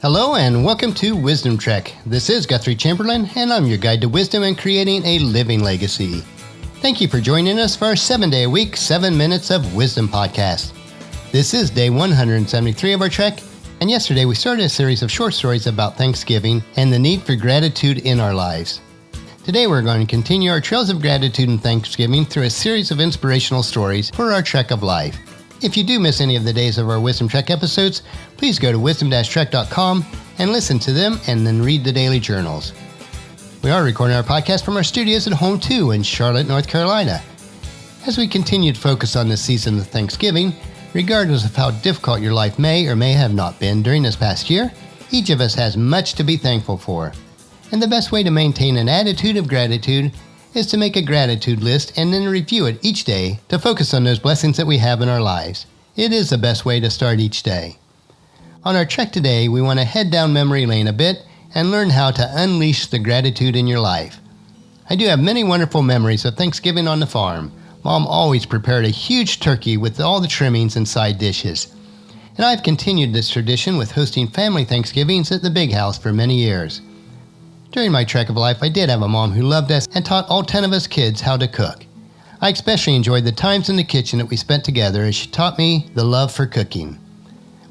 Hello and welcome to Wisdom Trek. This is Guthrie Chamberlain and I'm your guide to wisdom and creating a living legacy. Thank you for joining us for our 7-day-a-week, 7 Minutes of Wisdom podcast. This is day 173 of our trek, and yesterday we started a series of short stories about Thanksgiving and the need for gratitude in our lives. Today we're going to continue our trails of gratitude and Thanksgiving through a series of inspirational stories for our trek of life. If you do miss any of the days of our Wisdom Trek episodes, please go to wisdom-trek.com and listen to them and then read the daily journals. We are recording our podcast from our studios at home too in Charlotte, North Carolina. As we continue to focus on this season of Thanksgiving, regardless of how difficult your life may or may have not been during this past year, each of us has much to be thankful for. And the best way to maintain an attitude of gratitude is to make a gratitude list and then review it each day to focus on those blessings that we have in our lives. It is the best way to start each day. On our trek today, we want to head down memory lane a bit and learn how to unleash the gratitude in your life. I do have many wonderful memories of Thanksgiving on the farm. Mom always prepared a huge turkey with all the trimmings and side dishes. And I've continued this tradition with hosting family Thanksgivings at the big house for many years. During my trek of life, I did have a mom who loved us and taught all 10 of us kids how to cook. I especially enjoyed the times in the kitchen that we spent together as she taught me the love for cooking.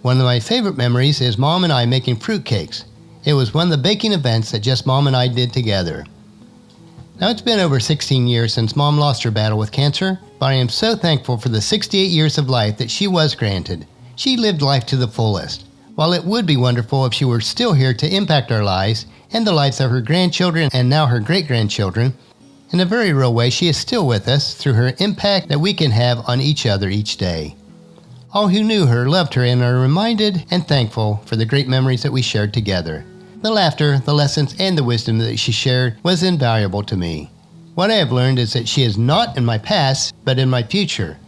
One of my favorite memories is Mom and I making fruit cakes. It was one of the baking events that just Mom and I did together. Now it's been over 16 years since Mom lost her battle with cancer, but I am so thankful for the 68 years of life that she was granted. She lived life to the fullest. While it would be wonderful if she were still here to impact our lives and the lives of her grandchildren and now her great-grandchildren, in a very real way she is still with us through her impact that we can have on each other each day. All who knew her loved her and are reminded and thankful for the great memories that we shared together. The laughter, the lessons, and the wisdom that she shared was invaluable to me. What I have learned is that she is not in my past, but in my future.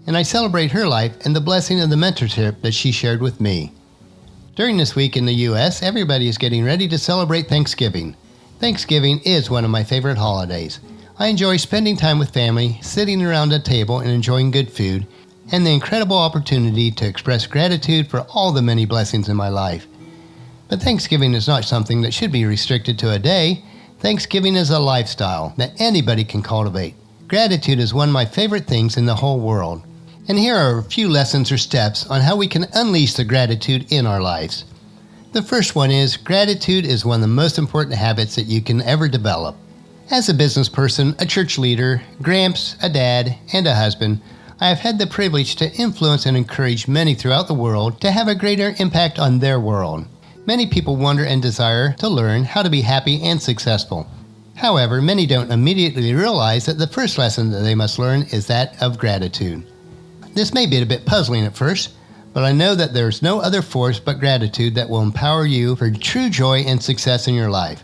And I celebrate her life and the blessing of the mentorship that she shared with me. During this week in the U.S., everybody is getting ready to celebrate Thanksgiving. Thanksgiving is one of my favorite holidays. I enjoy spending time with family, sitting around a table and enjoying good food, and the incredible opportunity to express gratitude for all the many blessings in my life. But Thanksgiving is not something that should be restricted to a day. Thanksgiving is a lifestyle that anybody can cultivate. Gratitude is one of my favorite things in the whole world. And here are a few lessons or steps on how we can unleash the gratitude in our lives. The first one is gratitude is one of the most important habits that you can ever develop. As a business person, a church leader, gramps, a dad, and a husband, I have had the privilege to influence and encourage many throughout the world to have a greater impact on their world. Many people wonder and desire to learn how to be happy and successful. However, many don't immediately realize that the first lesson that they must learn is that of gratitude. This may be a bit puzzling at first, but I know that there's no other force but gratitude that will empower you for true joy and success in your life.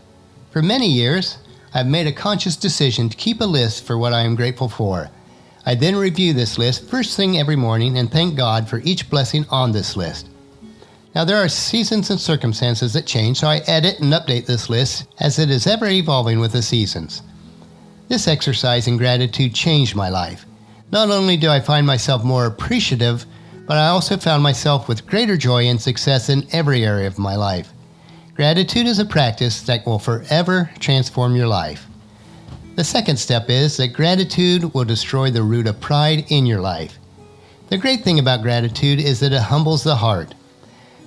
For many years, I've made a conscious decision to keep a list for what I am grateful for. I then review this list first thing every morning and thank God for each blessing on this list. Now there are seasons and circumstances that change, so I edit and update this list as it is ever evolving with the seasons. This exercise in gratitude changed my life. Not only do I find myself more appreciative, but I also found myself with greater joy and success in every area of my life. Gratitude is a practice that will forever transform your life. The second step is that gratitude will destroy the root of pride in your life. The great thing about gratitude is that it humbles the heart.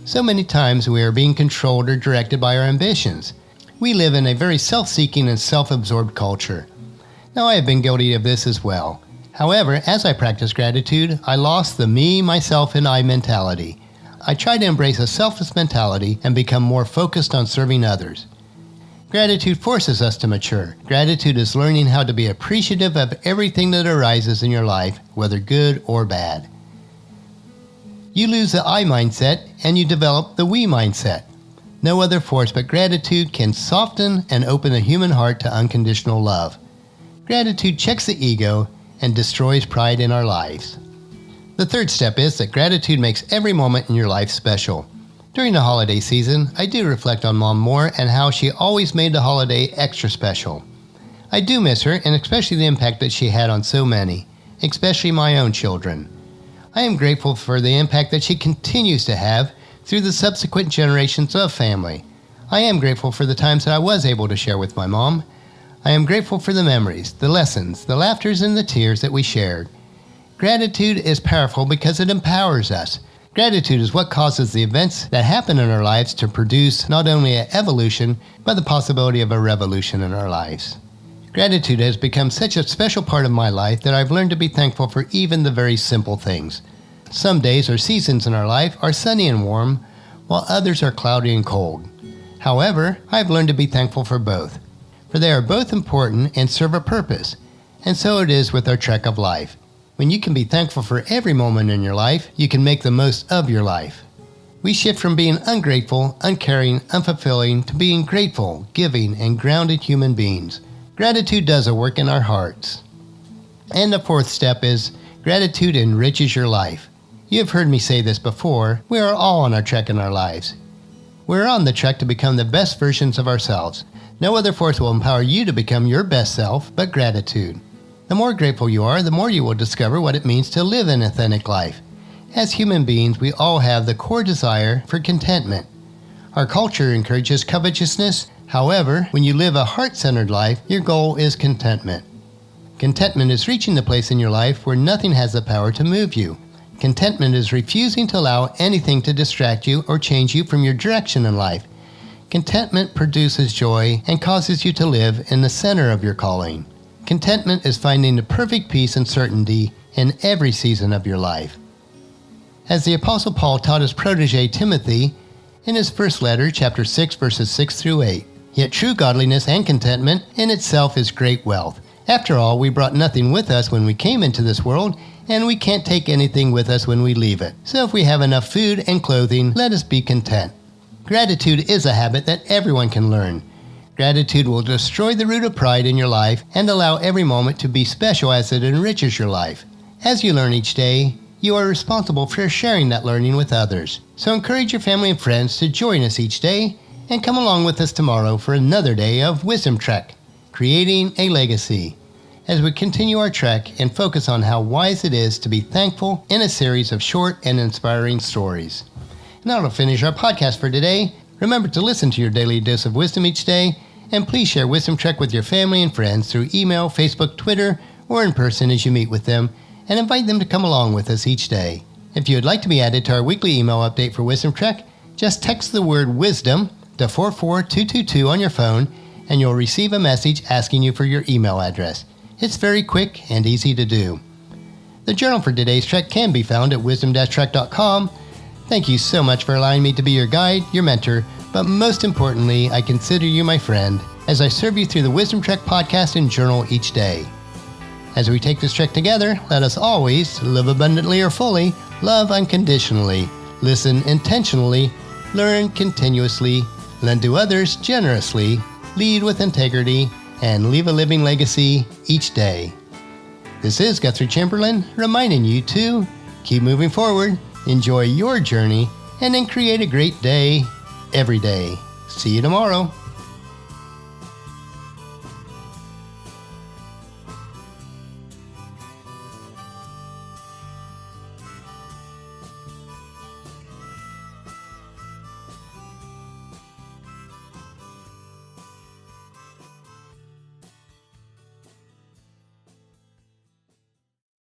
So many times we are being controlled or directed by our ambitions. We live in a very self-seeking and self-absorbed culture. Now I have been guilty of this as well. However, as I practice gratitude, I lost the me, myself, and I mentality. I try to embrace a selfless mentality and become more focused on serving others. Gratitude forces us to mature. Gratitude is learning how to be appreciative of everything that arises in your life, whether good or bad. You lose the I mindset and you develop the we mindset. No other force but gratitude can soften and open the human heart to unconditional love. Gratitude checks the ego and destroys pride in our lives. The third step is that gratitude makes every moment in your life special. During the holiday season, I do reflect on Mom more and how she always made the holiday extra special. I do miss her, and especially the impact that she had on so many, especially my own children. I am grateful for the impact that she continues to have through the subsequent generations of family. I am grateful for the times that I was able to share with my mom. I am grateful for the memories, the lessons, the laughters, and the tears that we shared. Gratitude is powerful because it empowers us. Gratitude is what causes the events that happen in our lives to produce not only an evolution, but the possibility of a revolution in our lives. Gratitude has become such a special part of my life that I've learned to be thankful for even the very simple things. Some days or seasons in our life are sunny and warm, while others are cloudy and cold. However, I've learned to be thankful for both, for they are both important and serve a purpose, and so it is with our trek of life. When you can be thankful for every moment in your life, you can make the most of your life. We shift from being ungrateful, uncaring, unfulfilling to being grateful, giving, and grounded human beings. Gratitude does a work in our hearts. And the fourth step is gratitude enriches your life. You have heard me say this before. We are all on our trek in our lives. We're on the trek to become the best versions of ourselves. No other force will empower you to become your best self but gratitude. The more grateful you are, the more you will discover what it means to live an authentic life. As human beings, we all have the core desire for contentment. Our culture encourages covetousness. However, when you live a heart-centered life, your goal is contentment. Contentment is reaching the place in your life where nothing has the power to move you. Contentment is refusing to allow anything to distract you or change you from your direction in life. Contentment produces joy and causes you to live in the center of your calling. Contentment is finding the perfect peace and certainty in every season of your life. As the Apostle Paul taught his protege Timothy in his first letter, chapter 6, verses 6 through 8, "Yet true godliness and contentment in itself is great wealth. After all, we brought nothing with us when we came into this world, and we can't take anything with us when we leave it. So if we have enough food and clothing, let us be content." Gratitude is a habit that everyone can learn. Gratitude will destroy the root of pride in your life and allow every moment to be special as it enriches your life. As you learn each day, you are responsible for sharing that learning with others. So encourage your family and friends to join us each day and come along with us tomorrow for another day of Wisdom Trek, creating a legacy, as we continue our trek and focus on how wise it is to be thankful in a series of short and inspiring stories. And that'll finish our podcast for today. Remember to listen to your daily dose of wisdom each day, and please share Wisdom Trek with your family and friends through email, Facebook, Twitter, or in person as you meet with them, and invite them to come along with us each day. If you would like to be added to our weekly email update for Wisdom Trek, just text the word WISDOM to 44222 on your phone, and you'll receive a message asking you for your email address. It's very quick and easy to do. The journal for today's trek can be found at wisdom-trek.com. Thank you so much for allowing me to be your guide, your mentor, but most importantly, I consider you my friend as I serve you through the Wisdom Trek podcast and journal each day. As we take this trek together, let us always live abundantly or fully, love unconditionally, listen intentionally, learn continuously, lend to others generously, lead with integrity, and leave a living legacy each day. This is Guthrie Chamberlain reminding you to keep moving forward, enjoy your journey, and then create a great day every day. See you tomorrow.